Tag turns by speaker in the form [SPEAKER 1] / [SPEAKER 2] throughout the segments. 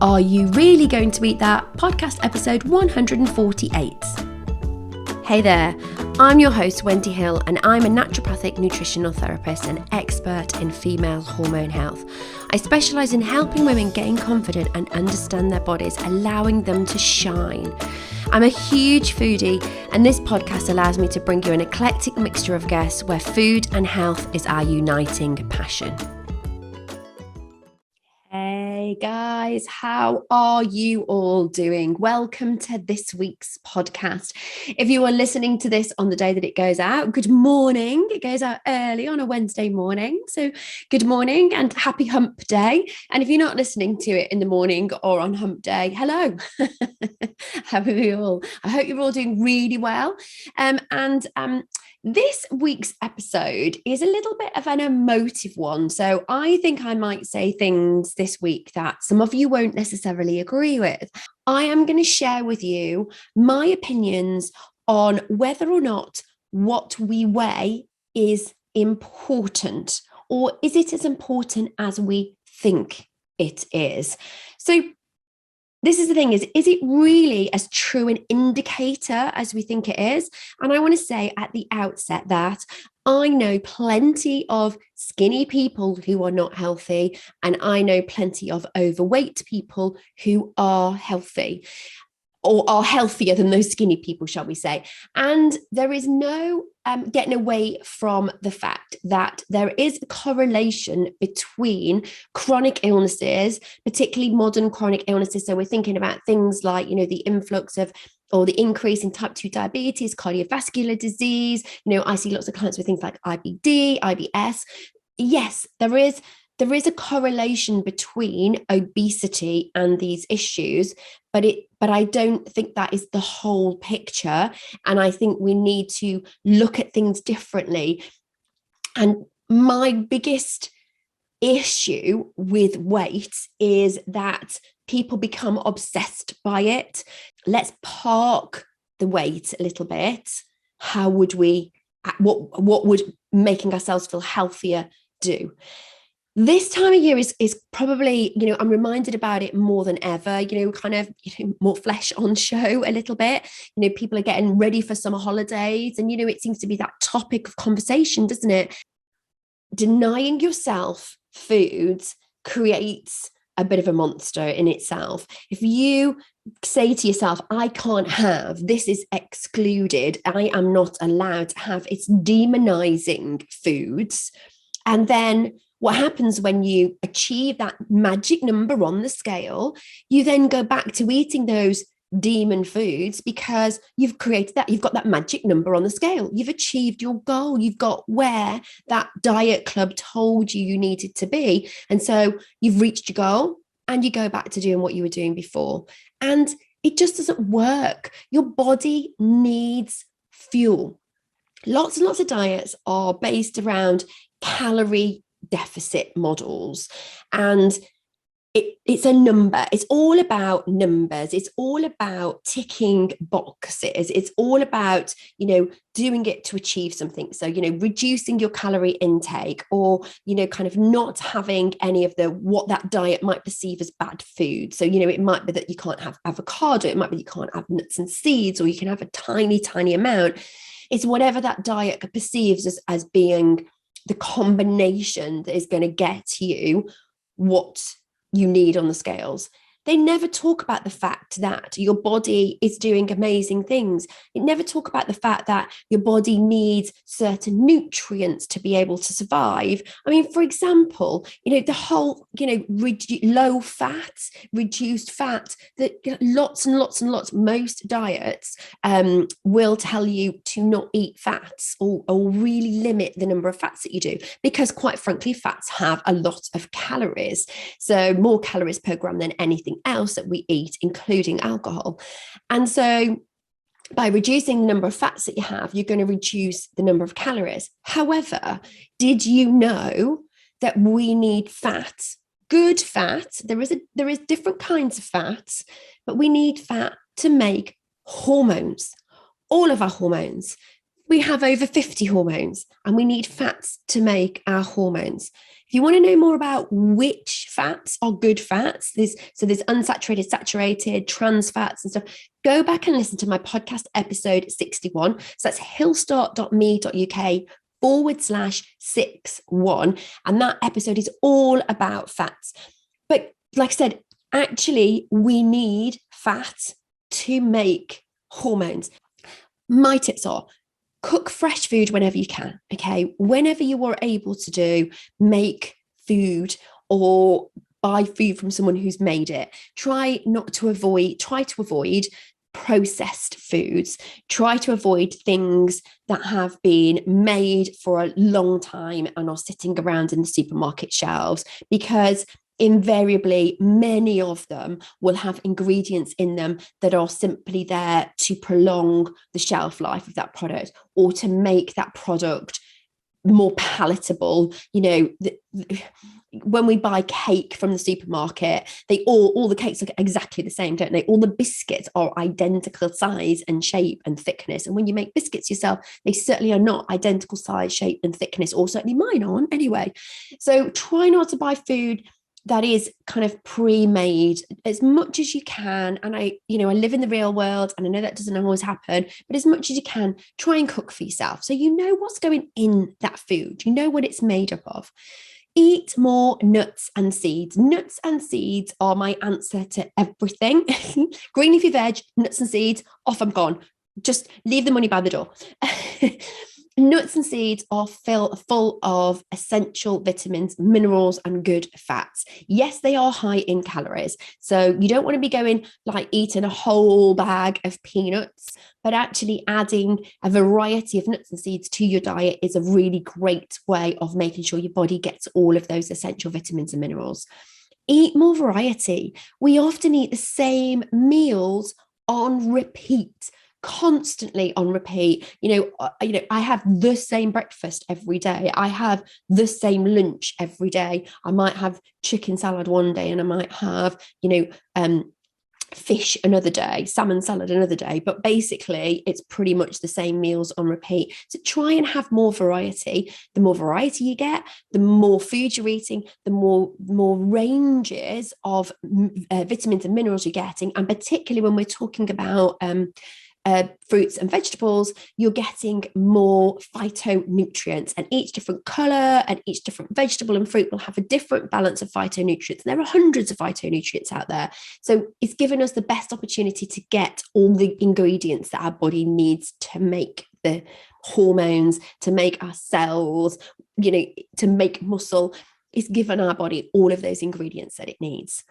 [SPEAKER 1] Are You Really Going to Eat That? Podcast episode 148. Hey there, I'm your host Wendy Hill and I'm a naturopathic nutritional therapist and expert in female hormone health. I specialise in helping women gain confidence and understand their bodies, allowing them to shine. I'm a huge foodie and this podcast allows me to bring you an eclectic mixture of guests where food and health is our uniting passion. Hey guys, how are you all doing? Welcome to this week's podcast. If you are listening to this on the day that it goes out, good morning. It goes out early on a Wednesday morning. So good morning and happy hump day. And if you're not listening to it in the morning or on hump day, hello. How are you all? I hope you're all doing really well. This week's episode is a little bit of an emotive one. So I think I might say things this week that some of you won't necessarily agree with. I am going to share with you my opinions on whether or not what we weigh is important, or is it as important as we think it is? So this is the thing, is it really as true an indicator as we think it is? And I want to say at the outset that I know plenty of skinny people who are not healthy, and I know plenty of overweight people who are healthy, or are healthier than those skinny people, shall we say. And there is no getting away from the fact that there is a correlation between chronic illnesses, particularly modern chronic illnesses. So we're thinking about things like, the influx of, or the increase in type 2 diabetes, cardiovascular disease. I see lots of clients with things like IBD, IBS. Yes, there is a correlation between obesity and these issues, but I don't think that is the whole picture. And I think we need to look at things differently. And my biggest issue with weight is that people become obsessed by it. Let's park the weight a little bit. How would what would making ourselves feel healthier do? This time of year is probably, I'm reminded about it more than ever, more flesh on show a little bit. People are getting ready for summer holidays and, it seems to be that topic of conversation, doesn't it? Denying yourself foods creates a bit of a monster in itself. If you say to yourself, I can't have, this is excluded, I am not allowed to have, it's demonizing foods. And then what happens when you achieve that magic number on the scale, you then go back to eating those demon foods because you've created that, you've got that magic number on the scale. You've achieved your goal. You've got where that diet club told you needed to be. And so you've reached your goal and you go back to doing what you were doing before. And it just doesn't work. Your body needs fuel. Lots and lots of diets are based around calorie deficit models, and it's a number. It's all about numbers. It's all about ticking boxes. It's all about, doing it to achieve something. So, reducing your calorie intake, or, kind of not having any of what that diet might perceive as bad food. So, it might be that you can't have avocado. It might be you can't have nuts and seeds, or you can have a tiny, tiny amount. It's whatever that diet perceives as being the combination that is going to get you what you need on the scales. They never talk about the fact that your body is doing amazing things. It never talk about the fact that your body needs certain nutrients to be able to survive. I mean, for example, the whole, low fat, reduced fat, that lots and lots and lots, most diets will tell you to not eat fats, or really limit the number of fats that you do, because quite frankly, fats have a lot of calories. So more calories per gram than anything else that we eat, including alcohol. And so by reducing the number of fats that you have, you're going to reduce the number of calories. However, did you know that we need fat? Good fat. There is different kinds of fats, but we need fat to make hormones. All of our hormones. We have over 50 hormones and we need fats to make our hormones. If you want to know more about which fats are good fats, there's unsaturated, saturated, trans fats and stuff, go back and listen to my podcast episode 61. So that's hillstart.me.uk/61. And that episode is all about fats. But like I said, actually, we need fat to make hormones. My tips are: cook fresh food whenever you can, okay? Whenever you are able to do, make food or buy food from someone who's made it. Try to avoid processed foods. Try to avoid things that have been made for a long time and are sitting around in the supermarket shelves, because invariably many of them will have ingredients in them that are simply there to prolong the shelf life of that product or to make that product more palatable. When we buy cake from the supermarket, all the cakes look exactly the same, don't they? All the biscuits are identical size and shape and thickness. And when you make biscuits yourself, they certainly are not identical size, shape, and thickness, or certainly mine aren't anyway. So try not to buy food that is kind of pre-made as much as you can. And I live in the real world and I know that doesn't always happen, but as much as you can, try and cook for yourself. So you know what's going in that food, you know what it's made up of. Eat more nuts and seeds. Nuts and seeds are my answer to everything. Green leafy veg, nuts and seeds, off I'm gone. Just leave the money by the door. Nuts and seeds are full of essential vitamins, minerals, and good fats. Yes, they are high in calories. So you don't want to be going like eating a whole bag of peanuts, but actually adding a variety of nuts and seeds to your diet is a really great way of making sure your body gets all of those essential vitamins and minerals. Eat more variety. We often eat the same meals on repeat, constantly on repeat. I have the same breakfast every day. I have the same lunch every day. I might have chicken salad one day and I might have, fish another day, salmon salad another day, but basically it's pretty much the same meals on repeat. So try and have more variety. The more variety you get, the more food you're eating, the more ranges of vitamins and minerals you're getting. And particularly when we're talking about fruits and vegetables, you're getting more phytonutrients, and each different color and each different vegetable and fruit will have a different balance of phytonutrients. There are hundreds of phytonutrients out there. So it's given us the best opportunity to get all the ingredients that our body needs to make the hormones, to make our cells, to make muscle. It's given our body all of those ingredients that it needs.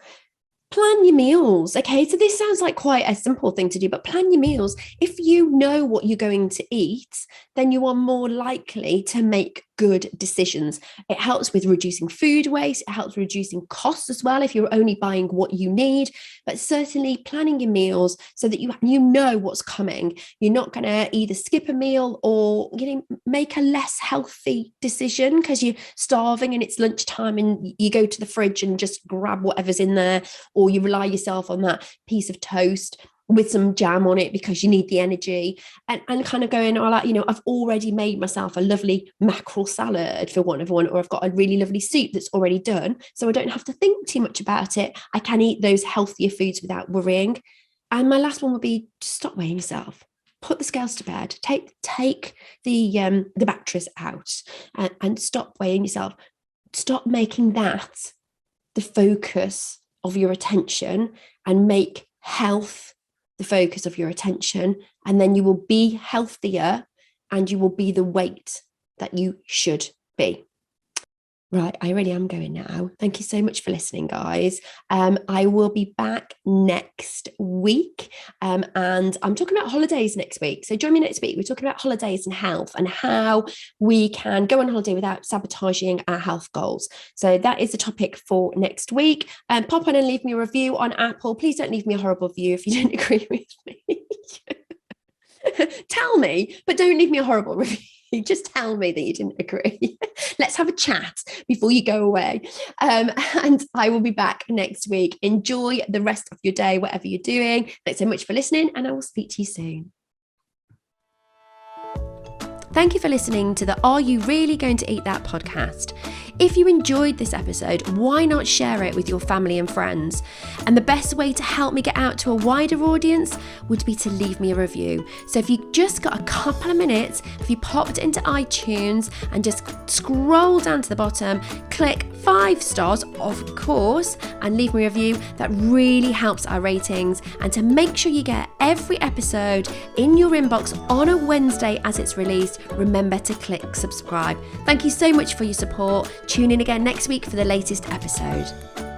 [SPEAKER 1] Plan your meals. Okay, so this sounds like quite a simple thing to do, but plan your meals. If you know what you're going to eat, then you are more likely to make good decisions. It helps with reducing food waste. It helps reducing costs as well if you're only buying what you need. But certainly planning your meals so that you know what's coming. You're not going to either skip a meal or make a less healthy decision because you're starving and it's lunchtime and you go to the fridge and just grab whatever's in there, or you rely yourself on that piece of toast with some jam on it because you need the energy, and kind of going, I've already made myself a lovely mackerel salad for one, or I've got a really lovely soup that's already done, so I don't have to think too much about it. I can eat those healthier foods without worrying. And my last one would be just stop weighing yourself. Put the scales to bed. Take the batteries out and stop weighing yourself. Stop making that the focus of your attention and make health the focus of your attention, and then you will be healthier and you will be the weight that you should be. Right, I really am going now. Thank you so much for listening, guys. I will be back next week, and I'm talking about holidays next week. So join me next week. We're talking about holidays and health and how we can go on holiday without sabotaging our health goals. So that is the topic for next week. Pop on and leave me a review on Apple. Please don't leave me a horrible review if you didn't agree with me. Tell me, but don't leave me a horrible review. Just tell me that you didn't agree. Let's have a chat before you go away. And I will be back next week. Enjoy the rest of your day, whatever you're doing. Thanks so much for listening, and I will speak to you soon. Thank you for listening to the Are You Really Going to Eat That podcast. If you enjoyed this episode, why not share it with your family and friends? And the best way to help me get out to a wider audience would be to leave me a review. So if you just got a couple of minutes, if you popped into iTunes and just scroll down to the bottom, click 5 stars, of course, and leave me a review, that really helps our ratings. And to make sure you get every episode in your inbox on a Wednesday as it's released, remember to click subscribe. Thank you so much for your support. Tune in again next week for the latest episode.